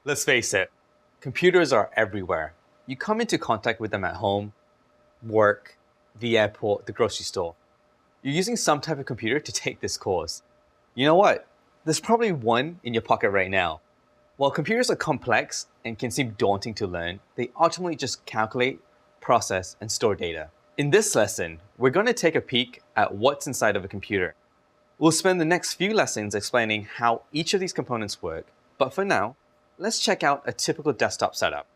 Let's face it, computers are everywhere. You come into contact with them at home, work, the airport, the grocery store. You're using some type of computer to take this course. You know what? There's probably one in your pocket right now. While computers are complex and can seem daunting to learn, they ultimately just calculate, process, and store data. In this lesson, we're going to take a peek at what's inside of a computer. We'll spend the next few lessons explaining how each of these components work, but for now, let's check out a typical desktop setup.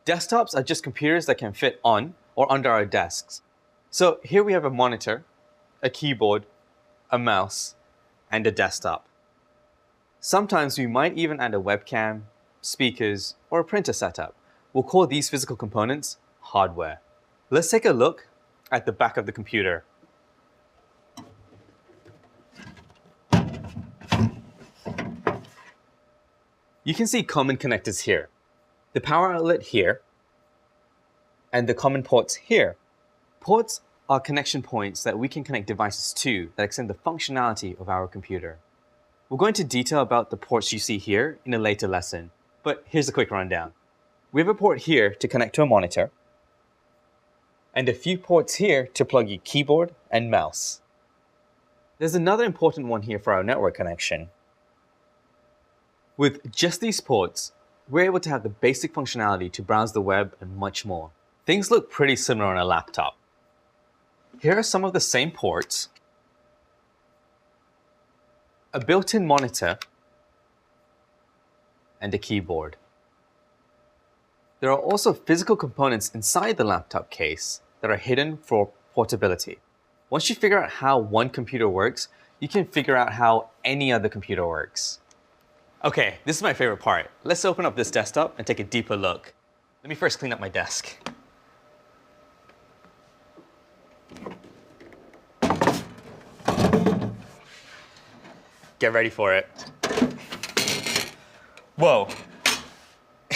Desktops are just computers that can fit on or under our desks. So here we have a monitor, a keyboard, a mouse, and a desktop. Sometimes we might even add a webcam, speakers, or a printer setup. We'll call these physical components hardware. Let's take a look at the back of the computer. You can see common connectors here. The power outlet here, and the common ports here. Ports are connection points that we can connect devices to that extend the functionality of our computer. We'll go into detail about the ports you see here in a later lesson, but here's a quick rundown. We have a port here to connect to a monitor, and a few ports here to plug your keyboard and mouse. There's another important one here for our network connection. With just these ports, we're able to have the basic functionality to browse the web and much more. Things look pretty similar on a laptop. Here are some of the same ports, a built-in monitor, and a keyboard. There are also physical components inside the laptop case that are hidden for portability. Once you figure out how one computer works, you can figure out how any other computer works. Okay, this is my favorite part. Let's open up this desktop and take a deeper look. Let me first clean up my desk. Get ready for it. Whoa,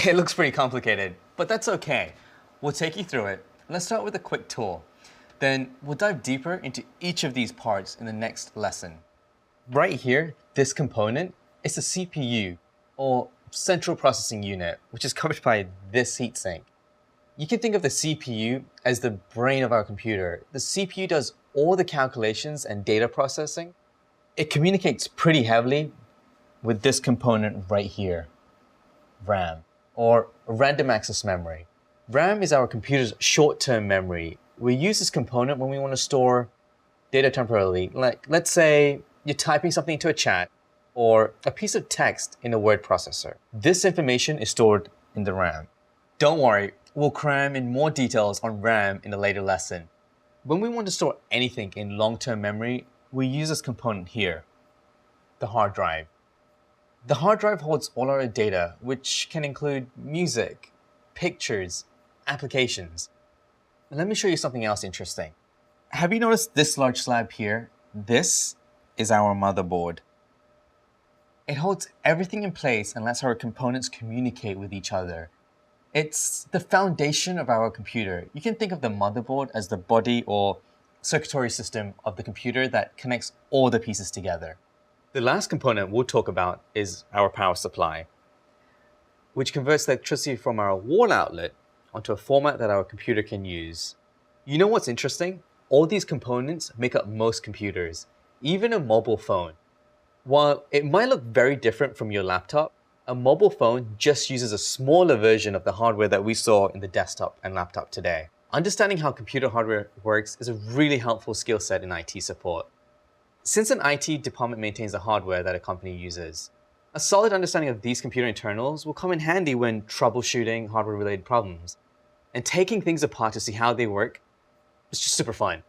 it looks pretty complicated, but that's okay. We'll take you through it. Let's start with a quick tour. Then we'll dive deeper into each of these parts in the next lesson. Right here, this component is the CPU, or Central Processing Unit, which is covered by this heatsink. You can think of the CPU as the brain of our computer. The CPU does all the calculations and data processing. It communicates pretty heavily with this component right here, RAM, or random access memory. RAM is our computer's short-term memory. We use this component when we want to store data temporarily. Like, let's say you're typing something into a chat or a piece of text in a word processor. This information is stored in the RAM. Don't worry, we'll cram in more details on RAM in a later lesson. When we want to store anything in long-term memory, we use this component here, the hard drive. The hard drive holds all our data, which can include music, pictures, applications. Let me show you something else interesting. Have you noticed this large slab here? This is our motherboard. It holds everything in place and lets our components communicate with each other. It's the foundation of our computer. You can think of the motherboard as the body or circuitry system of the computer that connects all the pieces together. The last component we'll talk about is our power supply, which converts electricity from our wall outlet onto a format that our computer can use. You know what's interesting? All these components make up most computers, even a mobile phone. While it might look very different from your laptop, a mobile phone just uses a smaller version of the hardware that we saw in the desktop and laptop today. Understanding how computer hardware works is a really helpful skill set in IT support. Since an IT department maintains the hardware that a company uses, a solid understanding of these computer internals will come in handy when troubleshooting hardware-related problems. And taking things apart to see how they work is just super fun.